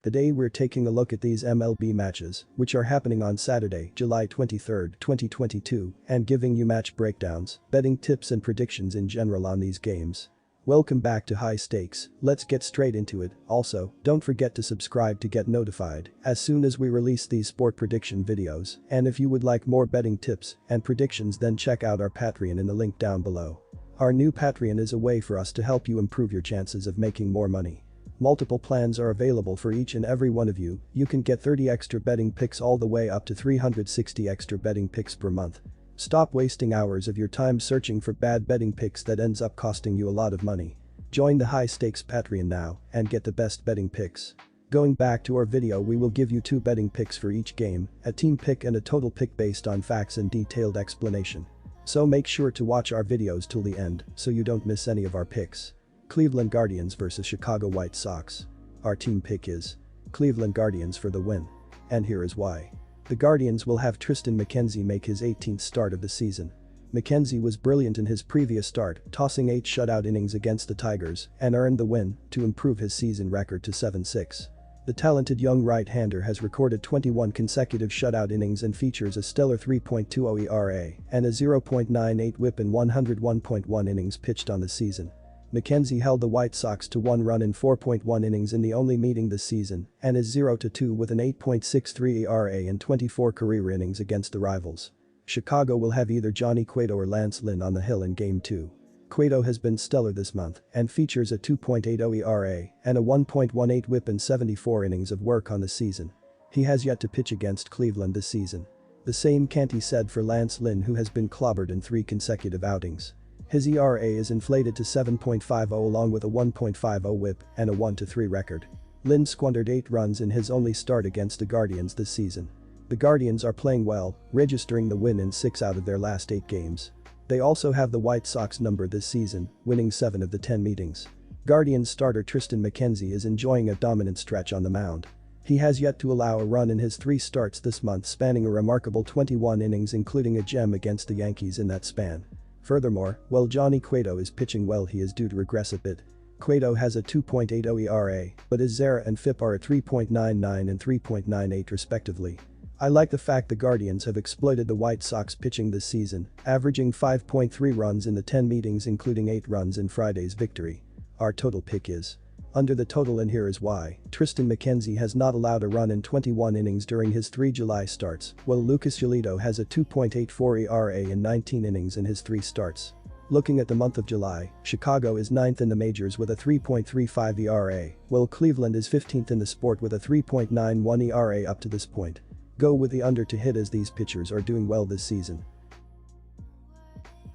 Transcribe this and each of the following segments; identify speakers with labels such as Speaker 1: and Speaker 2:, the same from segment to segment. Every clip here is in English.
Speaker 1: Today we're taking a look at these MLB matches, which are happening on Saturday, July 23, 2022, and giving you match breakdowns, betting tips and predictions in general on these games. Welcome back to High Stakes, let's get straight into it. Also, don't forget to subscribe to get notified as soon as we release these sport prediction videos, and if you would like more betting tips and predictions, then check out our Patreon in the link down below. Our new Patreon is a way for us to help you improve your chances of making more money. Multiple plans are available for each and every one of you. You can get 30 extra betting picks all the way up to 360 extra betting picks per month. Stop wasting hours of your time searching for bad betting picks that ends up costing you a lot of money. Join the High Stakes Patreon now and get the best betting picks. Going back to our video, we will give you 2 betting picks for each game, a team pick and a total pick based on facts and detailed explanation. So make sure to watch our videos till the end so you don't miss any of our picks. Cleveland Guardians vs Chicago White Sox. Our team pick is Cleveland Guardians for the win. And here is why. The Guardians will have Triston McKenzie make his 18th start of the season. McKenzie was brilliant in his previous start, tossing 8 shutout innings against the Tigers and earned the win to improve his season record to 7-6. The talented young right-hander has recorded 21 consecutive shutout innings and features a stellar 3.20 ERA and a 0.98 WHIP in 101.1 innings pitched on the season. McKenzie held the White Sox to 1 run in 4.1 innings in the only meeting this season and is 0-2 with an 8.63 ERA in 24 career innings against the rivals. Chicago will have either Johnny Cueto or Lance Lynn on the hill in Game 2. Cueto has been stellar this month and features a 2.80 ERA and a 1.18 WHIP in 74 innings of work on the season. He has yet to pitch against Cleveland this season. The same can't be said for Lance Lynn, who has been clobbered in 3 consecutive outings. His ERA is inflated to 7.50 along with a 1.50 WHIP and a 1-3 record. Lynn squandered 8 runs in his only start against the Guardians this season. The Guardians are playing well, registering the win in 6 out of their last 8 games. They also have the White Sox number this season, winning 7 of the 10 meetings. Guardians starter Triston McKenzie is enjoying a dominant stretch on the mound. He has yet to allow a run in his 3 starts this month, spanning a remarkable 21 innings, including a gem against the Yankees in that span. Furthermore, while Johnny Cueto is pitching well, he is due to regress a bit. Cueto has a 2.80 ERA, but his ZERA and FIP are at 3.99 and 3.98 respectively. I like the fact the Guardians have exploited the White Sox pitching this season, averaging 5.3 runs in the 10 meetings, including 8 runs in Friday's victory. Our total pick is under the total, and here is why. Triston McKenzie has not allowed a run in 21 innings during his 3 July starts, while Lucas Giolito has a 2.84 ERA in 19 innings in his 3 starts. Looking at the month of July, Chicago is 9th in the majors with a 3.35 ERA, while Cleveland is 15th in the sport with a 3.91 ERA up to this point. Go with the under to hit, as these pitchers are doing well this season.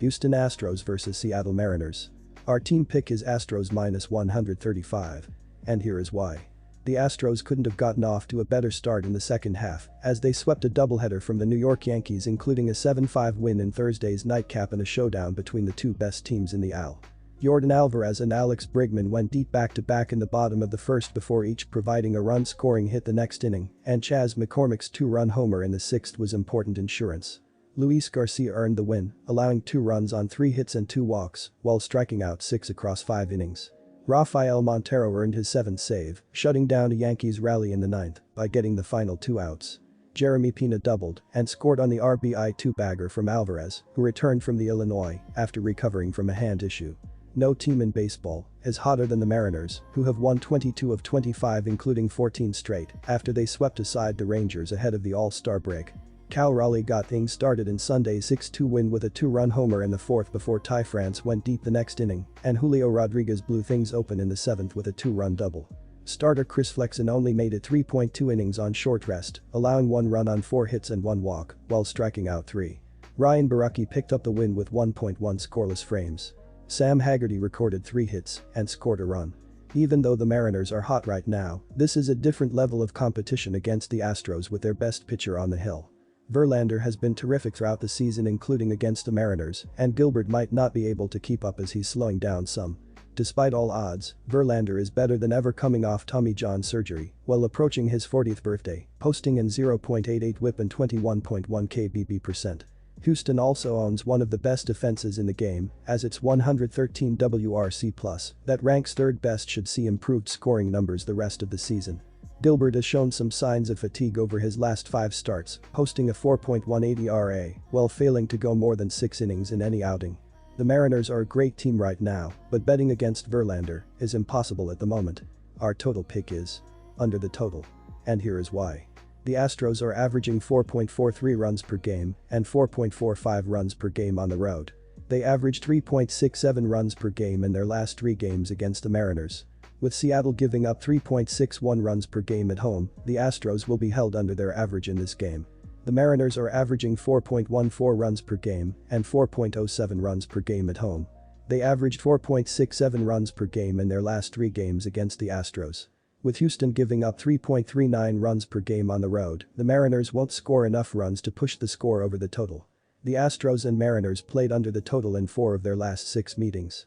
Speaker 1: Houston Astros vs Seattle Mariners. Our team pick is Astros -135. And here is why. The Astros couldn't have gotten off to a better start in the second half, as they swept a doubleheader from the New York Yankees, including a 7-5 win in Thursday's nightcap and a showdown between the 2 best teams in the AL. Jordan Alvarez and Alex Bregman went deep back-to-back in the bottom of the first before each providing a run-scoring hit the next inning, and Chas McCormick's 2-run homer in the 6th was important insurance. Luis Garcia earned the win, allowing 2 runs on 3 hits and 2 walks, while striking out 6 across 5 innings. Rafael Montero earned his 7th save, shutting down a Yankees rally in the 9th by getting the final 2 outs. Jeremy Pena doubled and scored on the RBI 2-bagger from Alvarez, who returned from the Illinois after recovering from a hand issue. No team in baseball is hotter than the Mariners, who have won 22 of 25, including 14 straight, after they swept aside the Rangers ahead of the All-Star break. Cal Raleigh got things started in Sunday's 6-2 win with a 2-run homer in the 4th before Ty France went deep the next inning, and Julio Rodriguez blew things open in the 7th with a 2-run double. Starter Chris Flexen only made it 3.2 innings on short rest, allowing 1 run on 4 hits and 1 walk, while striking out 3. Ryan Borucki picked up the win with 1.1 scoreless frames. Sam Haggerty recorded 3 hits and scored a run. Even though the Mariners are hot right now, this is a different level of competition against the Astros with their best pitcher on the hill. Verlander has been terrific throughout the season, including against the Mariners, and Gilbert might not be able to keep up as he's slowing down some. Despite all odds, Verlander is better than ever coming off Tommy John surgery while approaching his 40th birthday, posting in 0.88 WHIP and 21.1 kBP%. Houston also owns one of the best defenses in the game, as its 113 WRC+ that ranks 3rd best should see improved scoring numbers the rest of the season. Gilbert has shown some signs of fatigue over his last 5 starts, posting a 4.18 ERA while failing to go more than 6 innings in any outing. The Mariners are a great team right now, but betting against Verlander is impossible at the moment. Our total pick is under the total. And here is why. The Astros are averaging 4.43 runs per game and 4.45 runs per game on the road. They averaged 3.67 runs per game in their last 3 games against the Mariners. With Seattle giving up 3.61 runs per game at home, the Astros will be held under their average in this game. The Mariners are averaging 4.14 runs per game and 4.07 runs per game at home. They averaged 4.67 runs per game in their last 3 games against the Astros. With Houston giving up 3.39 runs per game on the road, the Mariners won't score enough runs to push the score over the total. The Astros and Mariners played under the total in 4 of their last 6 meetings.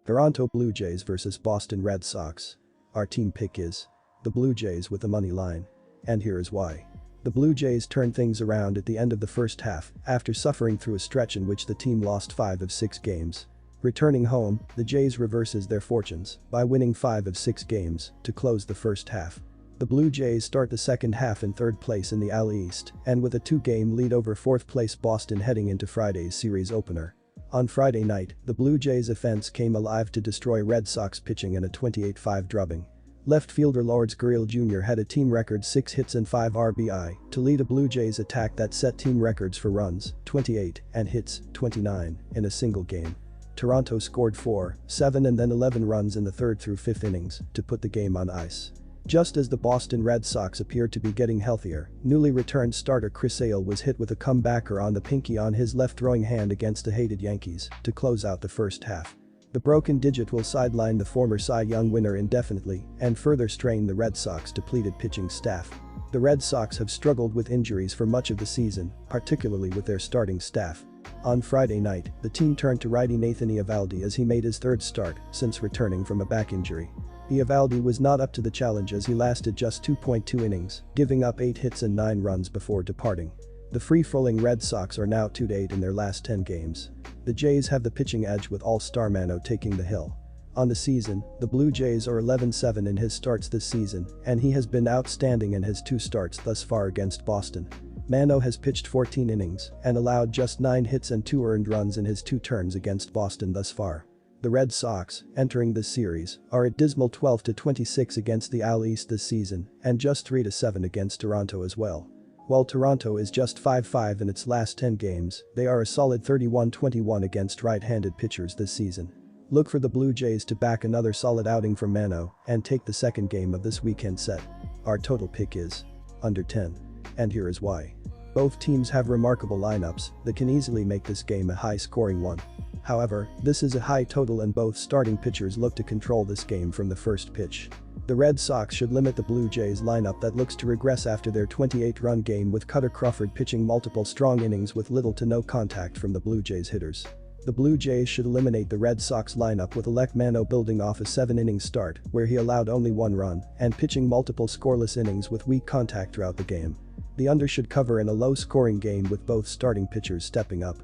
Speaker 1: Toronto Blue Jays vs Boston Red Sox. Our team pick is the Blue Jays with the money line. And here is why. The Blue Jays turned things around at the end of the first half after suffering through a stretch in which the team lost 5 of 6 games. Returning home, the Jays reverses their fortunes by winning 5 of 6 games to close the first half. The Blue Jays start the second half in 3rd place in the AL East and with a 2-game lead over 4th place Boston heading into Friday's series opener. On Friday night, the Blue Jays' offense came alive to destroy Red Sox pitching in a 28-5 drubbing. Left fielder Lourdes Gurriel Jr. had a team record 6 hits and 5 RBI to lead a Blue Jays attack that set team records for runs, 28, and hits, 29, in a single game. Toronto scored 4, 7 and then 11 runs in the 3rd through 5th innings to put the game on ice. Just as the Boston Red Sox appeared to be getting healthier, newly returned starter Chris Sale was hit with a comebacker on the pinky on his left throwing hand against the hated Yankees to close out the first half. The broken digit will sideline the former Cy Young winner indefinitely and further strain the Red Sox depleted pitching staff. The Red Sox have struggled with injuries for much of the season, particularly with their starting staff. On Friday night, the team turned to righty Nathan Eovaldi as he made his 3rd start since returning from a back injury. Eovaldi was not up to the challenge as he lasted just 2.2 innings, giving up 8 hits and 9 runs before departing. The free-falling Red Sox are now 2-8 in their last 10 games. The Jays have the pitching edge with all-star Mano taking the hill. On the season, the Blue Jays are 11-7 in his starts this season, and he has been outstanding in his 2 starts thus far against Boston. Mano has pitched 14 innings and allowed just 9 hits and 2 earned runs in his 2 turns against Boston thus far. The Red Sox, entering this series, are at dismal 12-26 against the AL East this season and just 3-7 against Toronto as well. While Toronto is just 5-5 in its last 10 games, they are a solid 31-21 against right-handed pitchers this season. Look for the Blue Jays to back another solid outing from Mano and take the second game of this weekend set. Our total pick is under 10. And here is why. Both teams have remarkable lineups that can easily make this game a high-scoring one. However, this is a high total and both starting pitchers look to control this game from the first pitch. The Red Sox should limit the Blue Jays lineup that looks to regress after their 28-run game with Cutter Crawford pitching multiple strong innings with little to no contact from the Blue Jays hitters. The Blue Jays should eliminate the Red Sox lineup with Alek Manoah building off a 7-inning start where he allowed only 1 run and pitching multiple scoreless innings with weak contact throughout the game. The under should cover in a low-scoring game with both starting pitchers stepping up.